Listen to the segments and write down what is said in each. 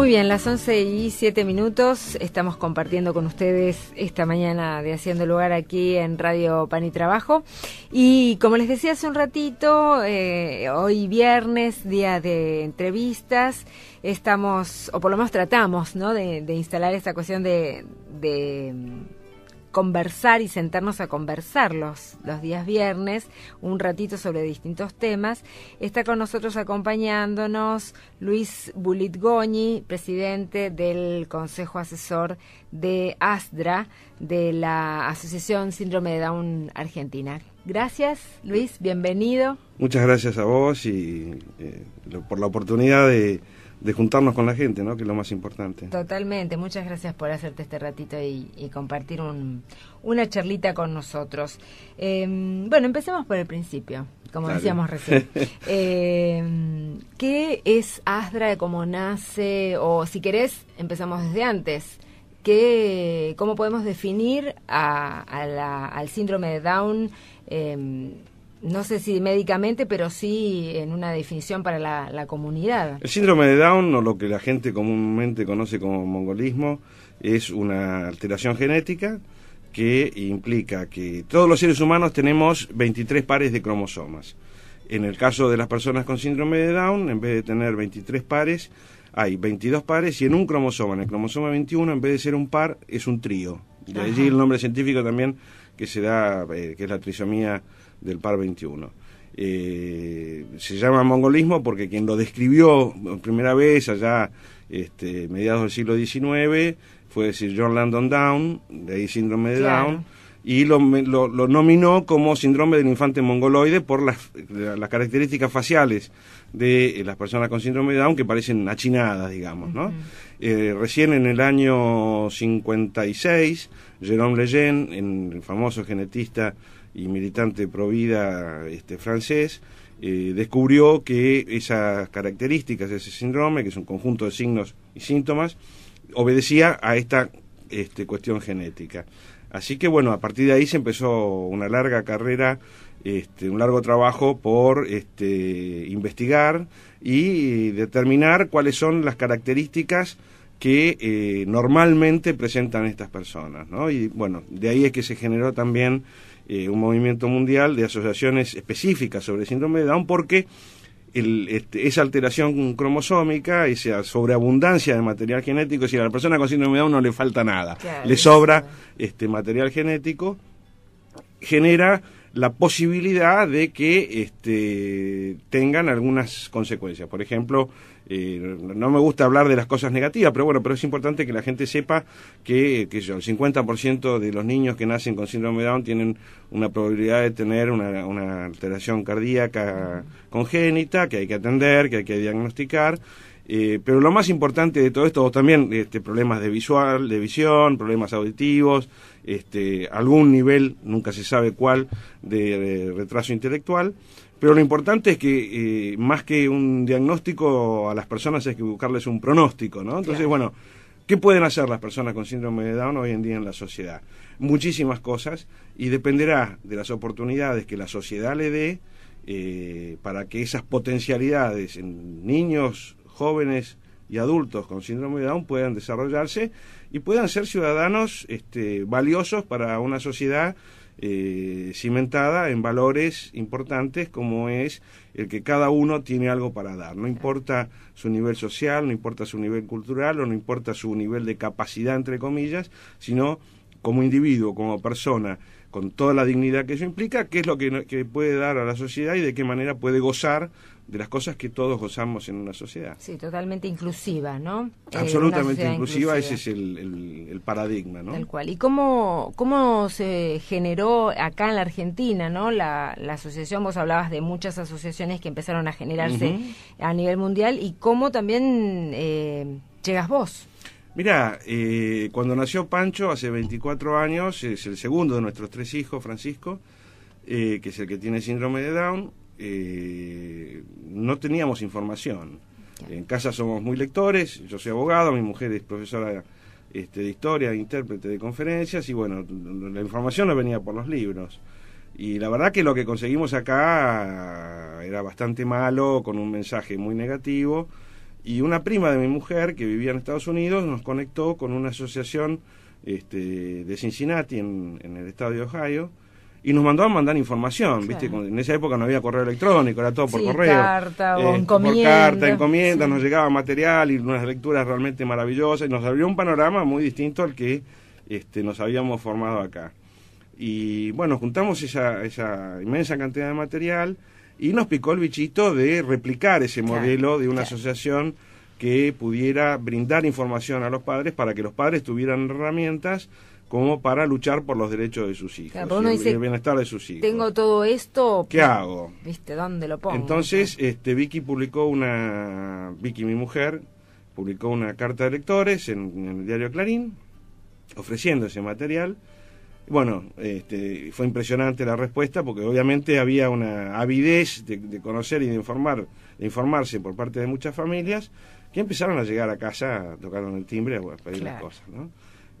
Muy bien, las 11:07, estamos compartiendo con ustedes esta mañana de Haciendo Lugar aquí en Radio Pan y Trabajo. Y como les decía hace un ratito, hoy viernes, día de entrevistas, estamos, o por lo menos tratamos, ¿no?, de instalar esta cuestión de conversar y sentarnos a conversar los días viernes, un ratito sobre distintos temas. Está con nosotros acompañándonos Luis Bulitgoni, presidente del Consejo Asesor de ASDRA, de la Asociación Síndrome de Down Argentina. Gracias, Luis, bienvenido. Muchas gracias a vos y por la oportunidad de juntarnos con la gente, ¿no?, que es lo más importante. Totalmente, muchas gracias por hacerte este ratito y compartir una charlita con nosotros. Bueno, empecemos por el principio, como Dale. decíamos recién. ¿Qué es ASDRA, cómo nace? O si querés, empezamos desde antes. ¿Cómo podemos definir al síndrome de Down? No sé si médicamente, pero sí en una definición para la comunidad. El síndrome de Down, o lo que la gente comúnmente conoce como mongolismo, es una alteración genética que implica que todos los seres humanos tenemos 23 pares de cromosomas. En el caso de las personas con síndrome de Down, en vez de tener 23 pares, hay 22 pares, y en un cromosoma, en el cromosoma 21, en vez de ser un par, es un trío. De allí el nombre científico también que se da, que es la trisomía del par 21. Se llama mongolismo porque quien lo describió por primera vez allá mediados del siglo XIX fue Sir John Langdon Down, de ahí síndrome de Down, y lo nominó como síndrome del infante mongoloide por las características faciales de las personas con síndrome de Down, que parecen achinadas, digamos, ¿no? Recién en el año 56, Jérôme Lejeune, el famoso genetista y militante pro vida francés, descubrió que esas características de ese síndrome, que es un conjunto de signos y síntomas, obedecía a esta cuestión genética. Así que bueno, a partir de ahí se empezó una larga carrera, un largo trabajo por investigar y determinar cuáles son las características que normalmente presentan estas personas, ¿no? Y bueno, de ahí es que se generó también un movimiento mundial de asociaciones específicas sobre el síndrome de Down, porque esa alteración cromosómica, esa sobreabundancia de material genético, es decir, a la persona con síndrome de Down no le falta nada, claro, le sobra material genético, genera la posibilidad de que tengan algunas consecuencias. Por ejemplo, no me gusta hablar de las cosas negativas, pero es importante que la gente sepa que el 50% de los niños que nacen con síndrome de Down tienen una probabilidad de tener una alteración cardíaca congénita, que hay que atender, que hay que diagnosticar. Pero lo más importante de todo esto, también problemas de visión, problemas auditivos, algún nivel, nunca se sabe cuál, de retraso intelectual. Pero lo importante es que más que un diagnóstico a las personas hay que buscarles un pronóstico, ¿no? Entonces, bueno, ¿qué pueden hacer las personas con síndrome de Down hoy en día en la sociedad? Muchísimas cosas, y dependerá de las oportunidades que la sociedad le dé para que esas potencialidades en niños, jóvenes y adultos con síndrome de Down puedan desarrollarse y puedan ser ciudadanos valiosos para una sociedad cimentada en valores importantes, como es el que cada uno tiene algo para dar. No importa su nivel social, no importa su nivel cultural, o no importa su nivel de capacidad, entre comillas, sino como individuo, como persona, con toda la dignidad que eso implica, qué es lo que puede dar a la sociedad y de qué manera puede gozar de las cosas que todos gozamos en una sociedad. Sí, totalmente inclusiva, ¿no? Absolutamente inclusiva, ese es el paradigma, ¿no? Tal cual. ¿Y cómo se generó acá en la Argentina, ¿no? La asociación, vos hablabas de muchas asociaciones que empezaron a generarse a nivel mundial, y cómo también llegas vos. Mirá, cuando nació Pancho, hace 24 años, es el segundo de nuestros 3 hijos, Francisco, que es el que tiene síndrome de Down. No teníamos información. En casa somos muy lectores, yo soy abogado, mi mujer es profesora de historia, intérprete de conferencias, y bueno, la información no venía por los libros. Y la verdad que lo que conseguimos acá era bastante malo, con un mensaje muy negativo, y una prima de mi mujer que vivía en Estados Unidos nos conectó con una asociación de Cincinnati en el estado de Ohio, y nos mandó a mandar información, ¿viste? En esa época no había correo electrónico, era todo por correo. Carta o encomienda. Por carta, encomienda, nos llegaba material y unas lecturas realmente maravillosas, y nos abrió un panorama muy distinto al que nos habíamos formado acá. Y bueno, juntamos esa inmensa cantidad de material y nos picó el bichito de replicar ese modelo de una asociación que pudiera brindar información a los padres para que los padres tuvieran herramientas como para luchar por los derechos de sus hijos, y el bienestar de sus hijos. Tengo todo esto, ¿qué hago? ¿Viste? ¿Dónde lo pongo? Entonces, Vicky, mi mujer, publicó una carta de lectores en el diario Clarín, ofreciendo ese material. Bueno, fue impresionante la respuesta, porque obviamente había una avidez de conocer y de informarse por parte de muchas familias, que empezaron a llegar a casa tocando el timbre a pedir las cosas, ¿no?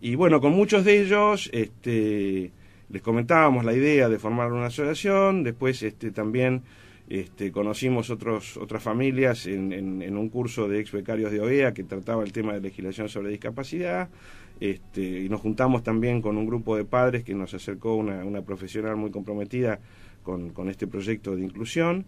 Y bueno, con muchos de ellos les comentábamos la idea de formar una asociación. Después también conocimos otras familias en un curso de ex becarios de OEA que trataba el tema de legislación sobre discapacidad, y nos juntamos también con un grupo de padres que nos acercó una profesional muy comprometida con este proyecto de inclusión.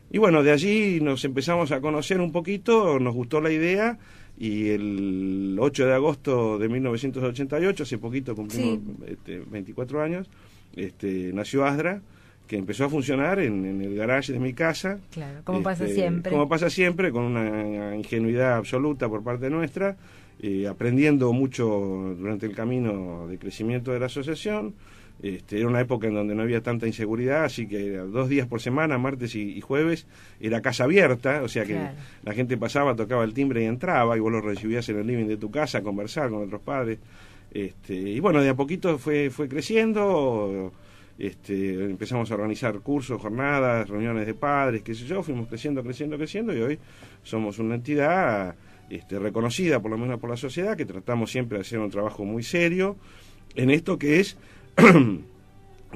Y bueno, de allí nos empezamos a conocer un poquito, nos gustó la idea, y el 8 de agosto de 1988, hace poquito cumplimos 24 años, nació ASDRA, que empezó a funcionar en el garage de mi casa. Claro, como pasa siempre. Como pasa siempre, con una ingenuidad absoluta por parte nuestra, aprendiendo mucho durante el camino de crecimiento de la asociación. Era una época en donde no había tanta inseguridad, así que 2 días por semana, martes y jueves, era casa abierta, o sea que la gente pasaba, tocaba el timbre y entraba, y vos lo recibías en el living de tu casa a conversar con otros padres. Y bueno, de a poquito fue creciendo, empezamos a organizar cursos, jornadas, reuniones de padres, qué sé yo, fuimos creciendo, y hoy somos una entidad reconocida por lo menos por la sociedad, que tratamos siempre de hacer un trabajo muy serio en esto que es un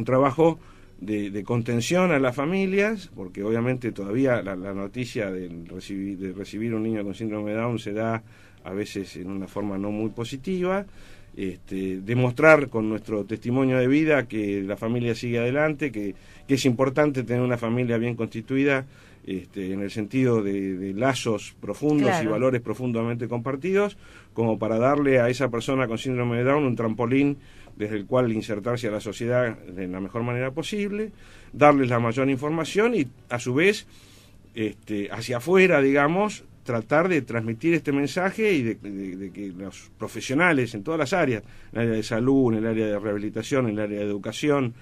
trabajo de contención a las familias, porque obviamente todavía la noticia de recibir un niño con síndrome de Down se da a veces en una forma no muy positiva. Demostrar con nuestro testimonio de vida que la familia sigue adelante, que es importante tener una familia bien constituida, en el sentido de lazos profundos y valores profundamente compartidos, como para darle a esa persona con síndrome de Down un trampolín desde el cual insertarse a la sociedad de la mejor manera posible, darles la mayor información y a su vez hacia afuera, digamos, tratar de transmitir este mensaje y de que los profesionales en todas las áreas, en el área de salud, en el área de rehabilitación, en el área de educación,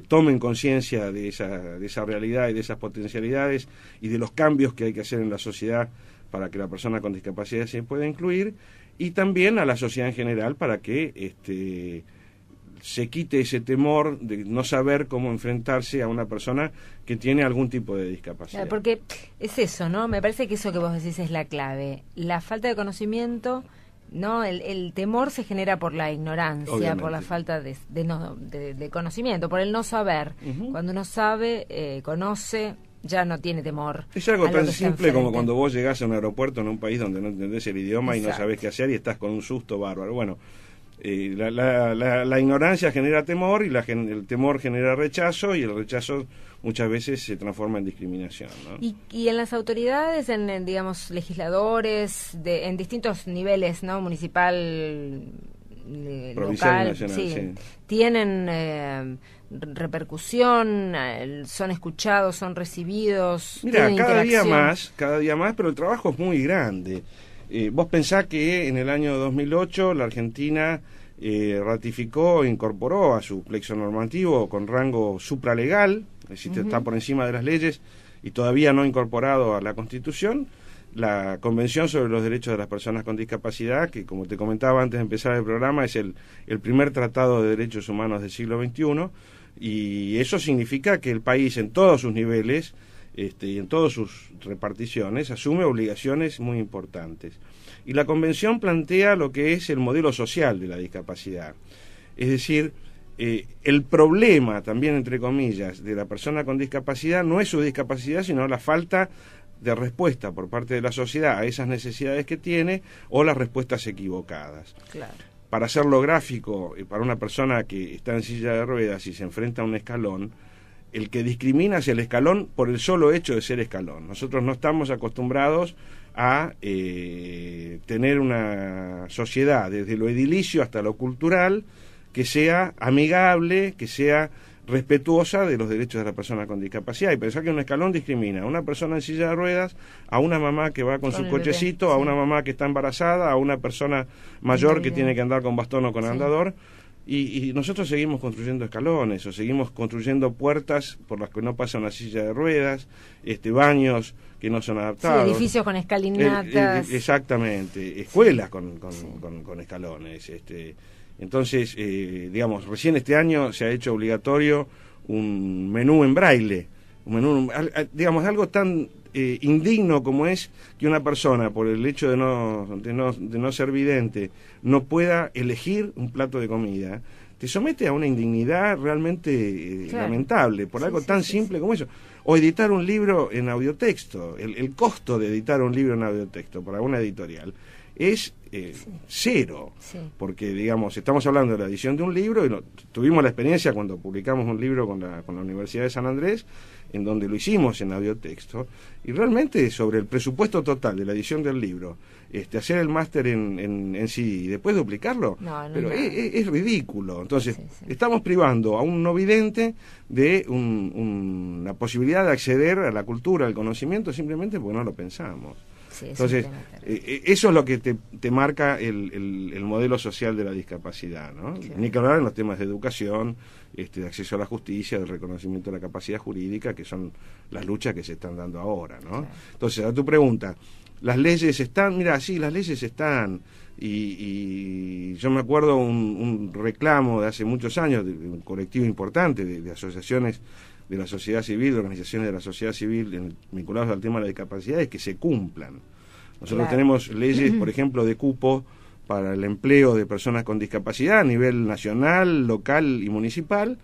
tomen conciencia de esa realidad y de esas potencialidades y de los cambios que hay que hacer en la sociedad para que la persona con discapacidad se pueda incluir, y también a la sociedad en general para que se quite ese temor de no saber cómo enfrentarse a una persona que tiene algún tipo de discapacidad. Porque es eso, ¿no? Me parece que eso que vos decís es la clave. La falta de conocimiento, ¿no? El temor se genera por la ignorancia, obviamente, por la falta de conocimiento, por el no saber. Cuando uno sabe, conoce, ya no tiene temor. Es algo tan simple como cuando vos llegás a un aeropuerto en un país donde no entendés el idioma y no sabés qué hacer y estás con un susto bárbaro. Bueno, la ignorancia genera temor, y el temor genera rechazo, y el rechazo muchas veces se transforma en discriminación, ¿no? Y en las autoridades, en digamos, legisladores, en distintos niveles, ¿no? Municipal, provincial, local, nacional, tienen repercusión, son escuchados, son recibidos. Mira, cada día más, pero el trabajo es muy grande. Vos pensás que en el año 2008 la Argentina ratificó e incorporó a su plexo normativo con rango supralegal, es decir, está por encima de las leyes y todavía no incorporado a la Constitución, la Convención sobre los Derechos de las Personas con Discapacidad, que, como te comentaba antes de empezar el programa, es el primer tratado de derechos humanos del siglo XXI, y eso significa que el país en todos sus niveles y en todas sus reparticiones asume obligaciones muy importantes. Y la Convención plantea lo que es el modelo social de la discapacidad. Es decir, el problema, también entre comillas, de la persona con discapacidad no es su discapacidad, sino la falta de respuesta por parte de la sociedad a esas necesidades que tiene o las respuestas equivocadas. Claro. Para hacerlo gráfico, para una persona que está en silla de ruedas y se enfrenta a un escalón, el que discrimina es el escalón por el solo hecho de ser escalón. Nosotros no estamos acostumbrados a tener una sociedad, desde lo edilicio hasta lo cultural, que sea amigable, que sea respetuosa de los derechos de la persona con discapacidad. Y pensar que un escalón discrimina a una persona en silla de ruedas, a una mamá que va con su cochecito, bebé, a una mamá que está embarazada, a una persona mayor que tiene que andar con bastón o con andador. Y nosotros seguimos construyendo escalones, o seguimos construyendo puertas por las que no pasa una silla de ruedas, baños que no son adaptados. Sí, edificios con escalinatas. Exactamente, escuelas con escalones. Entonces, digamos, recién este año se ha hecho obligatorio un menú en braille, un menú, digamos, algo tan indigno como es que una persona, por el hecho de no ser vidente, no pueda elegir un plato de comida. Te somete a una indignidad realmente lamentable, por algo tan simple como eso. O editar un libro en audiotexto. El costo de editar un libro en audiotexto para una editorial es cero, porque, digamos, estamos hablando de la edición de un libro, y tuvimos la experiencia cuando publicamos un libro con la Universidad de San Andrés, en donde lo hicimos en audiotexto, y realmente sobre el presupuesto total de la edición del libro, hacer el máster en CD y después duplicarlo, pero es ridículo. Entonces, estamos privando a un no vidente de la posibilidad de acceder a la cultura, al conocimiento, simplemente porque no lo pensamos. Entonces, eso es lo que te marca el modelo social de la discapacidad, ¿no? Ni que hablar en los temas de educación, de acceso a la justicia, del reconocimiento de la capacidad jurídica, que son las luchas que se están dando ahora, ¿no? Entonces, a tu pregunta, ¿las leyes están? Mira, sí, las leyes están, y yo me acuerdo un reclamo de hace muchos años de un colectivo importante de asociaciones de la sociedad civil, de organizaciones de la sociedad civil vinculadas al tema de la discapacidad, es que se cumplan. Nosotros tenemos leyes, por ejemplo, de cupo para el empleo de personas con discapacidad a nivel nacional, local y municipal,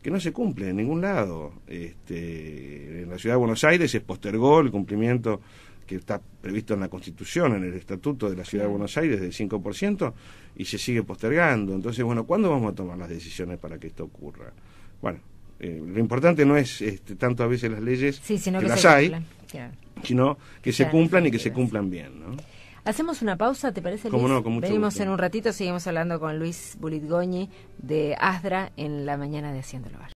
que no se cumple en ningún lado. En la Ciudad de Buenos Aires se postergó el cumplimiento que está previsto en la Constitución, en el Estatuto de la Ciudad de Buenos Aires, del 5%, y se sigue postergando. Entonces, bueno, ¿cuándo vamos a tomar las decisiones para que esto ocurra? Bueno, lo importante no es tanto a veces las leyes, sino que las hay, sino que se cumplan y que se cumplan bien, ¿no? Hacemos una pausa, ¿te parece, Luis? Cómo no, con mucho Venimos gusto. En un ratito, seguimos hablando con Luis Bulitgoñi de ASDRA en la mañana de Haciendo el Hogar.